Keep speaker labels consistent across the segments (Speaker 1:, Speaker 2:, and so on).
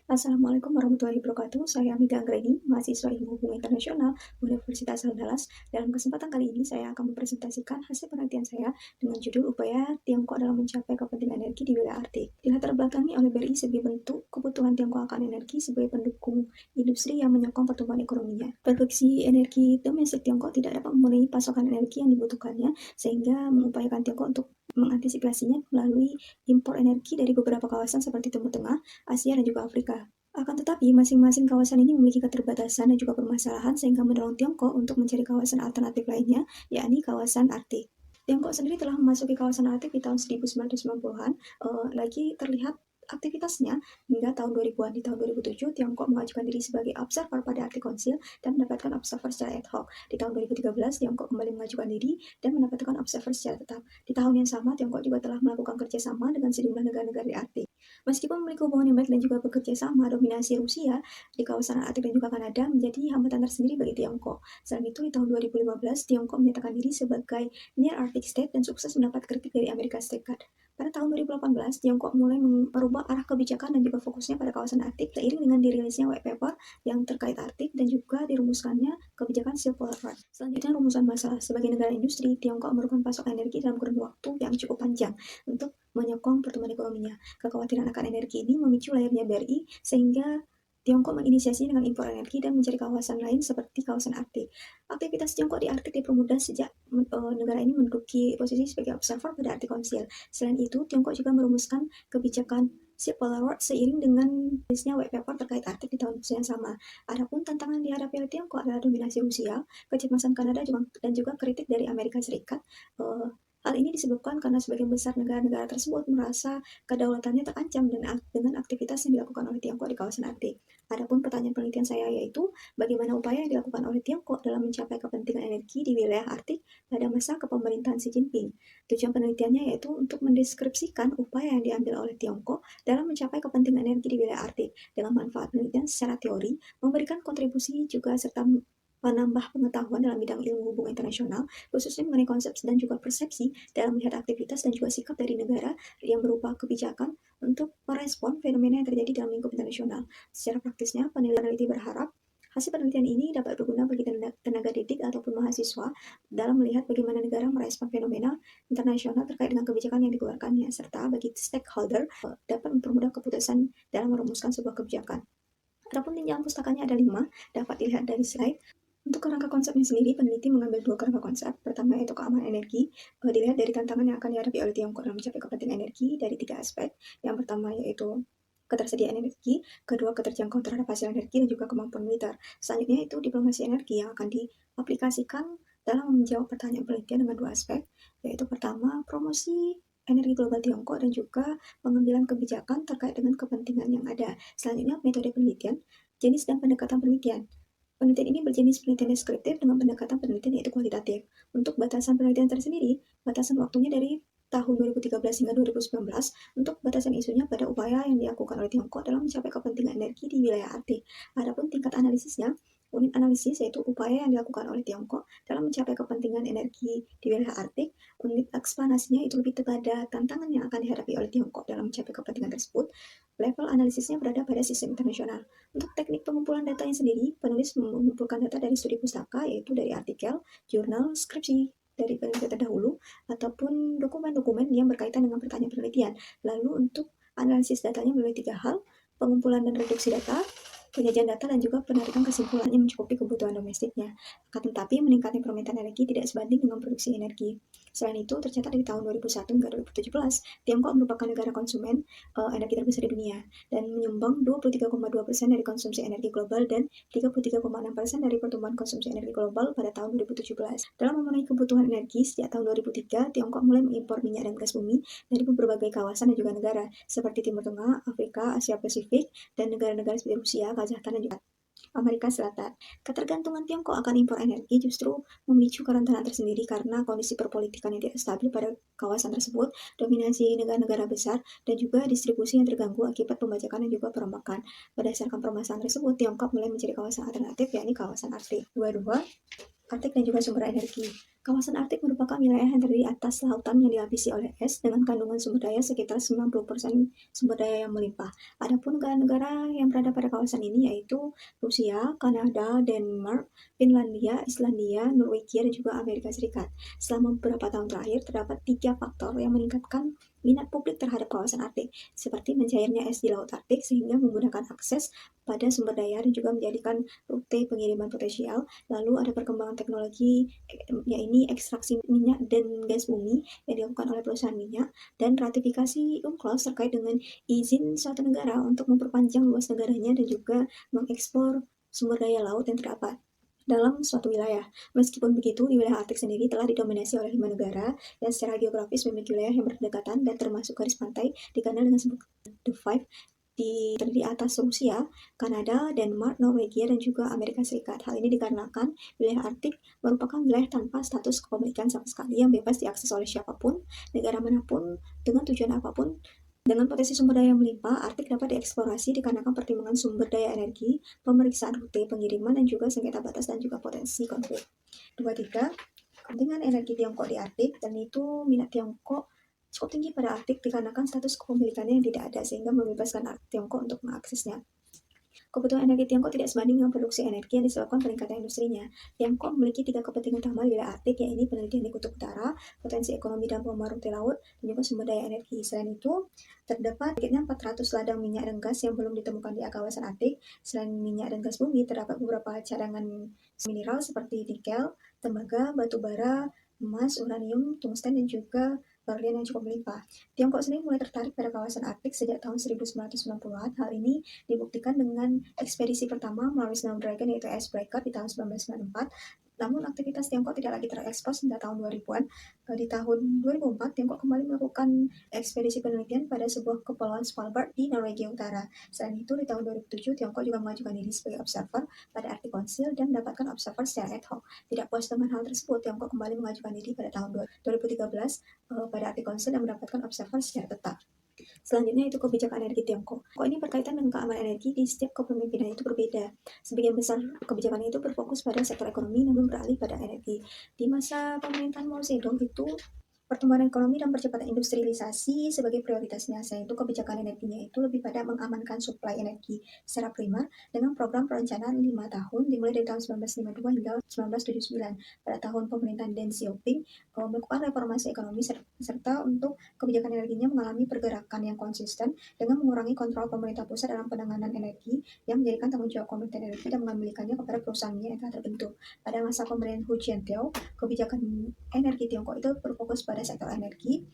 Speaker 1: Assalamualaikum warahmatullahi wabarakatuh. Saya Amiga Anggreni, mahasiswa Ilmu Hubungan Internasional Universitas Andalas. Dalam kesempatan kali ini, saya akan mempresentasikan hasil penelitian saya dengan judul Upaya Tiongkok dalam mencapai kepentingan energi di wilayah Arktik. Dilatar belakangi oleh BRI sebagai bentuk kebutuhan Tiongkok akan energi sebagai pendukung industri yang menyokong pertumbuhan ekonominya. Produksi energi domestik Tiongkok tidak dapat memenuhi pasokan energi yang dibutuhkannya, sehingga mengupayakan Tiongkok untuk mengantisipasinya melalui impor energi dari beberapa kawasan seperti Timur Tengah, Asia, dan juga Afrika. Akan tetapi, masing-masing kawasan ini memiliki keterbatasan dan juga permasalahan sehingga mendorong Tiongkok untuk mencari kawasan alternatif lainnya, yakni kawasan Arktik. Tiongkok sendiri telah memasuki kawasan Arktik di tahun 1990-an, lagi terlihat aktivitasnya hingga tahun 2000-an. Di tahun 2007, Tiongkok mengajukan diri sebagai observer pada Arctic Council dan mendapatkan observer secara ad hoc. Di tahun 2013, Tiongkok kembali mengajukan diri dan mendapatkan observer secara tetap. Di tahun yang sama, Tiongkok juga telah melakukan kerjasama dengan sejumlah negara-negara di Arktik. Meskipun memiliki hubungan yang baik dan juga bekerja sama, dominasi Rusia di kawasan Arktik dan juga Kanada menjadi hambatan tersendiri bagi Tiongkok. Selain itu, di tahun 2015, Tiongkok menyatakan diri sebagai Near Arctic State dan sukses mendapat kritik dari Amerika Serikat. Pada tahun 2018, Tiongkok mulai merubah arah kebijakan dan juga fokusnya pada kawasan Arktik seiring dengan dirilisnya white paper yang terkait Arktik dan juga dirumuskannya kebijakan Silk Road. Selanjutnya, rumusan masalah. Sebagai negara industri, Tiongkok memerlukan pasok energi dalam kurun waktu yang cukup panjang untuk menyokong pertumbuhan ekonominya. Kekhawatiran akan energi ini memicu lahirnya BRI sehingga Tiongkok menginisiasinya dengan impor energi dan mencari kawasan lain seperti kawasan Arktik. Aktivitas Tiongkok di Arktik dipermudah sejak negara ini menduduki posisi sebagai observer pada Arctic Council. Selain itu, Tiongkok juga merumuskan kebijakan Silk Road seiring dengan rilisnya white paper terkait Arktik di tahun yang sama. Adapun tantangan dihadapi oleh Tiongkok adalah dominasi Rusia, kecemasan Kanada dan juga kritik dari Amerika Serikat. Hal ini disebabkan karena sebagian besar negara-negara tersebut merasa kedaulatannya terancam dengan aktivitas yang dilakukan oleh Tiongkok di kawasan Arktik. Adapun pertanyaan penelitian saya yaitu, bagaimana upaya yang dilakukan oleh Tiongkok dalam mencapai kepentingan energi di wilayah Arktik pada masa kepemerintahan Xi Jinping. Tujuan penelitiannya yaitu untuk mendeskripsikan upaya yang diambil oleh Tiongkok dalam mencapai kepentingan energi di wilayah Arktik dengan manfaat penelitian secara teori, memberikan kontribusi juga serta menambah pengetahuan dalam bidang ilmu hubungan internasional, khususnya mengenai konsep dan juga persepsi dalam melihat aktivitas dan juga sikap dari negara yang berupa kebijakan untuk merespon fenomena yang terjadi dalam lingkup internasional. Secara praktisnya, peneliti berharap hasil penelitian ini dapat berguna bagi tenaga didik ataupun mahasiswa dalam melihat bagaimana negara merespon fenomena internasional terkait dengan kebijakan yang dikeluarkannya, serta bagi stakeholder dapat mempermudah keputusan dalam merumuskan sebuah kebijakan. Adapun tinjauan pustakanya ada 5, dapat dilihat dari slide. Untuk kerangka konsepnya sendiri, peneliti mengambil 2 kerangka konsep. Pertama yaitu keamanan energi, dilihat dari tantangan yang akan dihadapi oleh Tiongkok dalam mencapai kepentingan energi dari 3 aspek. Yang pertama yaitu ketersediaan energi, kedua keterjangkauan terhadap hasil energi, dan juga kemampuan militer. Selanjutnya itu diplomasi energi yang akan diaplikasikan dalam menjawab pertanyaan penelitian dengan 2 aspek, yaitu pertama promosi energi global Tiongkok dan juga pengambilan kebijakan terkait dengan kepentingan yang ada. Selanjutnya metode penelitian, jenis dan pendekatan penelitian. Penelitian ini berjenis penelitian deskriptif dengan pendekatan penelitian yaitu kualitatif. Untuk batasan penelitian tersendiri, batasan waktunya dari tahun 2013 hingga 2019, untuk batasan isunya pada upaya yang dilakukan oleh Tiongkok dalam mencapai kepentingan energi di wilayah Arktik. Adapun tingkat analisisnya, unit analisis yaitu upaya yang dilakukan oleh Tiongkok dalam mencapai kepentingan energi di wilayah Arktik. Unit eksplanasinya itu lebih kepada tantangan yang akan dihadapi oleh Tiongkok dalam mencapai kepentingan tersebut. Level analisisnya berada pada sistem internasional. Untuk teknik pengumpulan datanya sendiri, penulis mengumpulkan data dari studi pustaka, yaitu dari artikel, jurnal, skripsi dari peneliti terdahulu, ataupun dokumen-dokumen yang berkaitan dengan pertanyaan penelitian. Lalu untuk analisis datanya melalui 3 hal, pengumpulan dan reduksi data, penyajian data, dan juga penarikan kesimpulan yang mencukupi kebutuhan domestiknya. Akan tetapi, meningkatnya permintaan energi tidak sebanding dengan produksi energi. Selain itu, tercatat dari tahun 2001 hingga 2017, Tiongkok merupakan negara konsumen energi terbesar di dunia dan menyumbang 23,2% dari konsumsi energi global dan 33,6% dari pertumbuhan konsumsi energi global pada tahun 2017. Dalam memenuhi kebutuhan energi, sejak tahun 2003, Tiongkok mulai mengimpor minyak dan gas bumi dari berbagai kawasan dan juga negara, seperti Timur Tengah, Afrika, Asia Pasifik, dan negara-negara seperti Rusia, Kazakhstan, dan juga Amerika Selatan. Ketergantungan Tiongkok akan impor energi justru memicu kerentanan tersendiri karena kondisi perpolitikan yang tidak stabil pada kawasan tersebut, dominasi negara-negara besar, dan juga distribusi yang terganggu akibat pembajakan dan juga perombakan. Berdasarkan permasalahan tersebut, Tiongkok mulai mencari kawasan alternatif, yakni kawasan Arktik. Dua-dua, Arktik dan juga sumber energi. Kawasan Arktik merupakan wilayah yang terdiri atas lautan yang dilapisi oleh es dengan kandungan sumber daya sekitar 90% sumber daya yang melimpah. Adapun negara-negara yang berada pada kawasan ini yaitu Rusia, Kanada, Denmark, Finlandia, Islandia, Norwegia, dan juga Amerika Serikat. Selama beberapa tahun terakhir, terdapat 3 faktor yang meningkatkan minat publik terhadap kawasan Arktik, seperti mencairnya es di Laut Arktik sehingga memudahkan akses pada sumber daya dan juga menjadikan rute pengiriman potensial. Lalu ada perkembangan teknologi yakni ekstraksi minyak dan gas bumi yang dilakukan oleh perusahaan minyak, dan ratifikasi UNCLOS terkait dengan izin suatu negara untuk memperpanjang luas negaranya dan juga mengekspor sumber daya laut yang terdapat dalam suatu wilayah. Meskipun begitu, di wilayah Arktik sendiri telah didominasi oleh 5 negara yang secara geografis memiliki wilayah yang berdekatan dan termasuk garis pantai dikenal dengan sebutan The Five, terdiri atas Rusia, Kanada, Denmark, Norwegia, dan juga Amerika Serikat. Hal ini dikarenakan wilayah Arktik merupakan wilayah tanpa status kepemilikan sama sekali yang bebas diakses oleh siapapun, negara manapun, dengan tujuan apapun. Dengan potensi sumber daya yang melimpah, Arktik dapat dieksplorasi dikarenakan pertimbangan sumber daya energi, pemeriksaan rute pengiriman, dan juga sengketa batas dan juga potensi konflik. 23. Kepentingan energi Tiongkok di Arktik, dan itu minat Tiongkok cukup tinggi pada Arktik dikarenakan status kepemilikannya yang tidak ada sehingga membebaskan Tiongkok untuk mengaksesnya. Kebutuhan energi Tiongkok tidak sebanding dengan produksi energi yang disebabkan peningkatan industrinya. Tiongkok memiliki 3 kepentingan utama di wilayah Arktik, yaitu penelitian di kutub utara, potensi ekonomi dan peluang rute laut, dan juga sumber daya energi. Selain itu, terdapat sedikitnya 400 ladang minyak dan gas yang belum ditemukan di kawasan Arktik. Selain minyak dan gas bumi, terdapat beberapa cadangan mineral seperti nikel, tembaga, batu bara, emas, uranium, tungsten, dan juga berlian yang cukup melimpah. Tiongkok sendiri mulai tertarik pada kawasan Arktik sejak tahun 1990-an. Hal ini dibuktikan dengan ekspedisi pertama melalui Snow Dragon yaitu Icebreaker di tahun 1994. Namun aktivitas Tiongkok tidak lagi terekspos hingga tahun 2000-an. Di tahun 2004, Tiongkok kembali melakukan ekspedisi penelitian pada sebuah kepulauan Svalbard di Norwegia Utara. Selain itu, di tahun 2007, Tiongkok juga mengajukan diri sebagai observer pada Arctic Council dan mendapatkan observer secara ad hoc. Tidak puas dengan hal tersebut, Tiongkok kembali mengajukan diri pada tahun 2013 pada Arctic Council dan mendapatkan observer secara tetap. Selanjutnya itu kebijakan energi Tiongkok. Kok ini berkaitan dengan keamanan energi di setiap kepemimpinan itu berbeda. Sebagian besar kebijakan itu berfokus pada sektor ekonomi namun beralih pada energi. Di masa pemerintahan Mao Zedong itu pertumbuhan ekonomi dan percepatan industrialisasi sebagai prioritasnya. Selain itu, kebijakan energinya itu lebih pada mengamankan suplai energi secara primer dengan program perencanaan 5 tahun dimulai dari tahun 1952 hingga 1979. Pada tahun pemerintahan Deng Xiaoping melakukan reformasi ekonomi serta untuk kebijakan energinya mengalami pergerakan yang konsisten dengan mengurangi kontrol pemerintah pusat dalam penanganan energi yang menjadikan tanggung jawab Kementerian Energi dan mengambilkannya kepada perusahaannya yang telah terbentuk. Pada masa pemerintahan Hu Jintao, kebijakan energi Tiongkok itu berfokus pada sektor energi.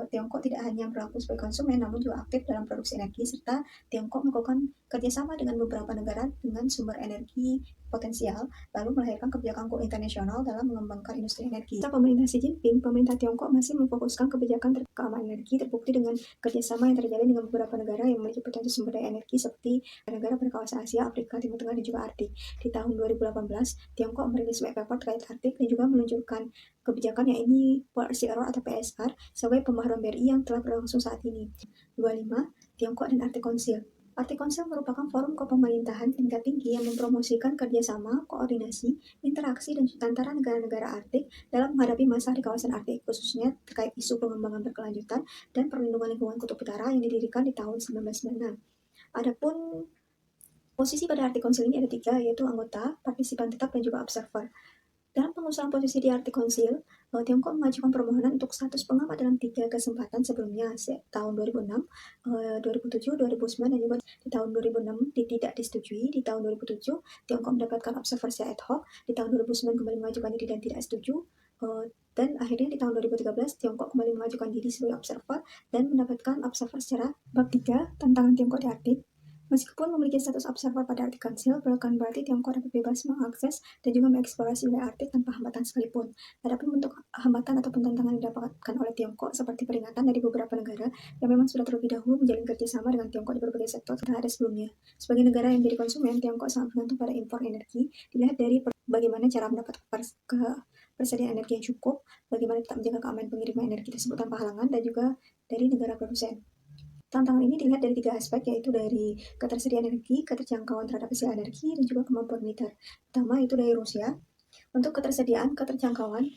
Speaker 1: Tiongkok tidak hanya berlaku sebagai konsumen, namun juga aktif dalam produksi energi, serta Tiongkok melakukan kerjasama dengan beberapa negara dengan sumber energi potensial, lalu melahirkan kebijakan go internasional dalam mengembangkan industri energi. Setelah pemerintah Xi Jinping, pemerintah Tiongkok masih memfokuskan kebijakan keamanan energi, terbukti dengan kerjasama yang terjalin dengan beberapa negara yang memiliki potensi sumber daya energi seperti negara berkawasan Asia, Afrika Timur Tengah, dan juga Arktik. Di tahun 2018, Tiongkok merilis white paper terkait Arktik dan juga meluncurkan kebijakan yakni Policy Error atau PSR sebagai pembaharuan BRI yang telah berlangsung saat ini. 25. Tiongkok dan Arctic Council. Arctic Council merupakan forum kepemerintahan tingkat tinggi yang mempromosikan kerjasama, koordinasi, interaksi dan antara negara-negara Arktik dalam menghadapi masalah di kawasan Arktik, khususnya terkait isu pengembangan berkelanjutan dan perlindungan lingkungan kutub utara yang didirikan di tahun 1996. Adapun posisi pada Arctic Council ini ada 3, yaitu anggota, partisipan tetap, dan juga observer. Dalam pengusulan posisi di Arctic Council, Tiongkok mengajukan permohonan untuk status pengamat dalam 3 kesempatan sebelumnya, tahun 2006, 2007, 2009, dan juga di tahun 2006 tidak disetujui. Di tahun 2007, Tiongkok mendapatkan observer secara ad hoc. Di tahun 2009 kembali mengajukan diri dan tidak setuju. Dan akhirnya di tahun 2013, Tiongkok kembali mengajukan diri sebagai observer dan mendapatkan observer secara bab 3, tantangan Tiongkok di Arktik. Meskipun memiliki status observer pada Arctic Council, bukan berarti Tiongkok dapat bebas mengakses dan juga mengeksplorasi wilayah Arktik tanpa hambatan sekalipun. Adapun bentuk hambatan ataupun tantangan yang didapatkan oleh Tiongkok seperti peringatan dari beberapa negara yang memang sudah terlebih dahulu menjalin kerjasama dengan Tiongkok di berbagai sektor telah ada sebelumnya. Sebagai negara yang menjadi konsumen, Tiongkok sangat bergantung pada impor energi, dilihat dari bagaimana cara mendapat persediaan energi yang cukup, bagaimana tetap menjaga keamanan pengiriman energi tersebut tanpa halangan, dan juga dari negara produsen. Tantangan ini dilihat dari 3 aspek, yaitu dari ketersediaan energi, keterjangkauan terhadap hasil energi, dan juga kemampuan militer. Pertama itu dari Rusia. Untuk ketersediaan, keterjangkauan,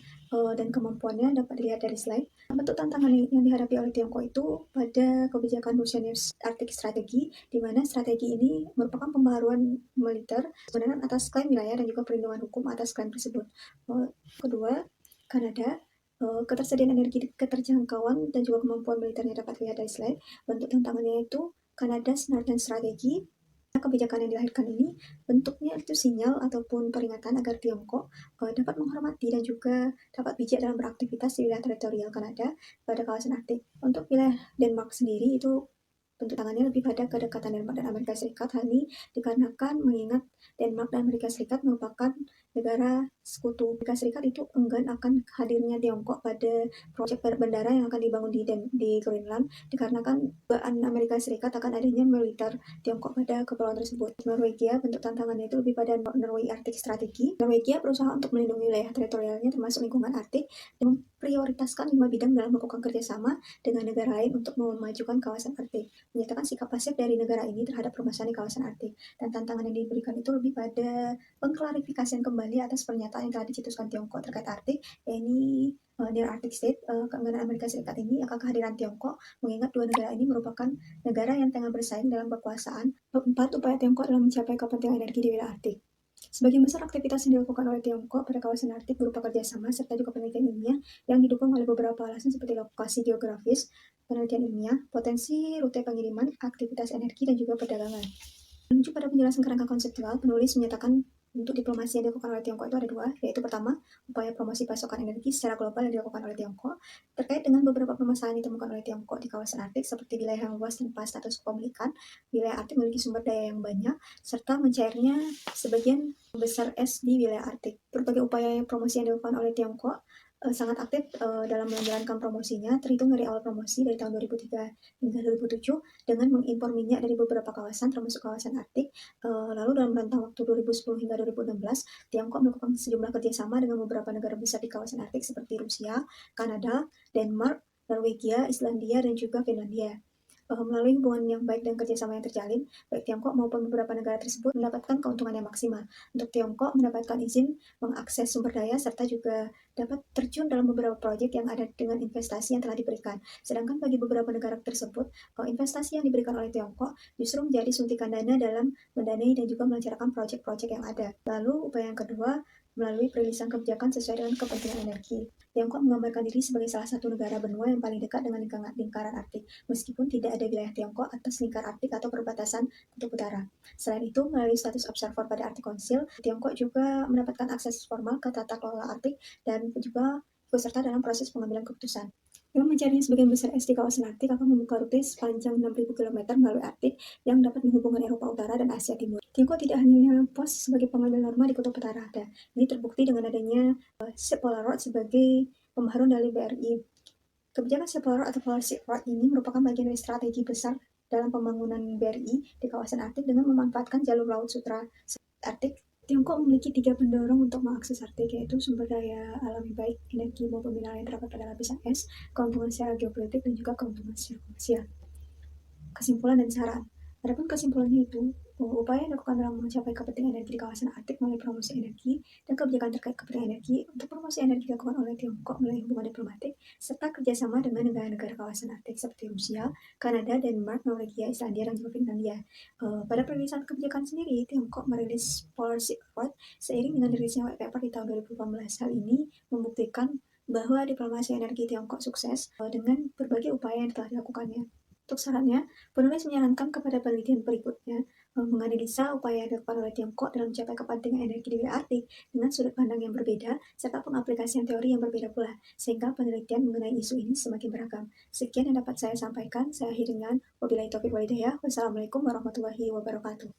Speaker 1: dan kemampuannya dapat dilihat dari slide. Bentuk tantangan yang dihadapi oleh Tiongkok itu pada kebijakan Oceanius Arctic Strategy, di mana strategi ini merupakan pembaharuan militer sebenarnya atas klaim wilayah dan juga perlindungan hukum atas klaim tersebut. Kedua, Kanada, ketersediaan energi, keterjangkauan, dan juga kemampuan militernya dapat dilihat dari slide. Bentuk tantangannya itu Kanada Northern Strategy. Kebijakan yang dilahirkan ini bentuknya itu sinyal ataupun peringatan agar Tiongkok dapat menghormati dan juga dapat bijak dalam beraktivitas di wilayah teritorial Kanada pada kawasan Arktik. Untuk wilayah Denmark sendiri itu bentuk tangannya lebih pada kedekatan Denmark dan Amerika Serikat. Hal ini dikarenakan mengingat Denmark dan Amerika Serikat merupakan negara sekutu. Amerika Serikat itu enggan akan hadirnya Tiongkok pada proyek bandara yang akan dibangun di Greenland, dikarenakan dugaan Amerika Serikat akan adanya militer Tiongkok pada kepulauan tersebut. Norwegia, bentuk tantangannya itu lebih pada Norway Arctic Strategy. Norwegia berusaha untuk melindungi wilayah teritorialnya termasuk lingkungan Arktik dan memprioritaskan 5 bidang dalam melakukan kerjasama dengan negara lain untuk memajukan kawasan Arktik. Menyatakan sikap pasif dari negara ini terhadap permasalahan di kawasan Arktik. Dan tantangan yang diberikan itu lebih pada pengklarifikasian kembali atas pernyataan yang telah dicetuskan Tiongkok terkait Arktik, yakni Near Arctic State, keengganan Amerika Serikat ini akan kehadiran Tiongkok, mengingat dua negara ini merupakan negara yang tengah bersaing dalam kekuasaan. Keempat, upaya Tiongkok dalam mencapai kepentingan energi di wilayah Arktik. Sebagian besar aktivitas yang dilakukan oleh Tiongkok pada kawasan Arktik berupa kerjasama serta juga penelitian ilmiah yang didukung oleh beberapa alasan seperti lokasi geografis, penelitian ilmiah, potensi rute pengiriman, aktivitas energi, dan juga perdagangan. Menuju pada penjelasan kerangka konseptual, penulis menyatakan untuk diplomasi yang dilakukan oleh Tiongkok itu ada dua, yaitu pertama, upaya promosi pasokan energi secara global yang dilakukan oleh Tiongkok terkait dengan beberapa permasalahan yang ditemukan oleh Tiongkok di kawasan Arktik seperti wilayah yang luas tanpa status kepemilikan, wilayah Arktik memiliki sumber daya yang banyak, serta mencairnya sebagian besar es di wilayah Arktik. Berbagai upaya promosi yang dilakukan oleh Tiongkok sangat aktif dalam menjalankan promosinya, terhitung dari awal promosi dari tahun 2003 hingga 2007 dengan mengimpor minyak dari beberapa kawasan termasuk kawasan Arktik. Lalu dalam rentang waktu 2010 hingga 2016, Tiongkok melakukan sejumlah kerjasama dengan beberapa negara besar di kawasan Arktik seperti Rusia, Kanada, Denmark, Norwegia, Islandia, dan juga Finlandia. Melalui hubungan yang baik dan kerjasama yang terjalin, baik Tiongkok maupun beberapa negara tersebut mendapatkan keuntungan yang maksimal. Untuk Tiongkok mendapatkan izin mengakses sumber daya serta juga dapat terjun dalam beberapa proyek yang ada dengan investasi yang telah diberikan. Sedangkan bagi beberapa negara tersebut, investasi yang diberikan oleh Tiongkok justru menjadi suntikan dana dalam mendanai dan juga melancarkan proyek-proyek yang ada. Lalu upaya yang kedua, melalui perilisan kebijakan sesuai dengan kepentingan energi. Tiongkok menggambarkan diri sebagai salah satu negara benua yang paling dekat dengan lingkaran Arktik, meskipun tidak ada wilayah Tiongkok atas lingkar Arktik atau perbatasan kutub utara. Selain itu, melalui status observer pada Arctic Council, Tiongkok juga mendapatkan akses formal ke tata kelola Arktik dan juga ikut serta dalam proses pengambilan keputusan. Dengan mencarinya sebagian besar es di kawasan Arktik akan membuka rute sepanjang 6.000 km melalui Arktik yang dapat menghubungkan Eropa Utara dan Asia Timur. Tiongkok tidak hanya pos sebagai pengambil norma di kutub utara, ini terbukti dengan adanya Ship Polar Road sebagai pembaharuan dari BRI. Kebijakan Ship Polar Road atau Polar Ship Road ini merupakan bagian dari strategi besar dalam pembangunan BRI di kawasan Arktik dengan memanfaatkan jalur laut sutra Arktik. Tiongkok memiliki 3 pendorong untuk mengakses Arktik, yaitu sumber daya alami baik, energi maupun mineral yang terdapat pada lapisan es, keuntungan secara geopolitik, dan juga keuntungan secara komersial. Kesimpulan dan saran. Adapun kesimpulannya itu, upaya yang dilakukan dalam mencapai kepentingan energi di kawasan Arktik melalui promosi energi dan kebijakan terkait kepentingan energi untuk promosi energi dilakukan oleh Tiongkok melalui hubungan diplomatik serta kerjasama dengan negara-negara kawasan Arktik seperti Rusia, Kanada, Denmark, Norwegia, Islandia, dan juga Finlandia. Pada perilisan kebijakan sendiri, Tiongkok merilis Polar Ship Road seiring dengan rilisnya white paper di tahun 2018. Hal ini membuktikan bahwa diplomasi energi Tiongkok sukses dengan berbagai upaya yang telah dilakukannya. Untuk sarannya, penulis menyarankan kepada penelitian berikutnya menganalisa upaya yang dilakukan oleh Tiongkok dalam mencapai kepentingan energi di wilayah Arktik dengan sudut pandang yang berbeda serta pengaplikasian teori yang berbeda pula, sehingga penelitian mengenai isu ini semakin beragam. Sekian yang dapat saya sampaikan. Saya akhiri dengan wabillahi taufiq walhidayah. Wassalamualaikum warahmatullahi wabarakatuh.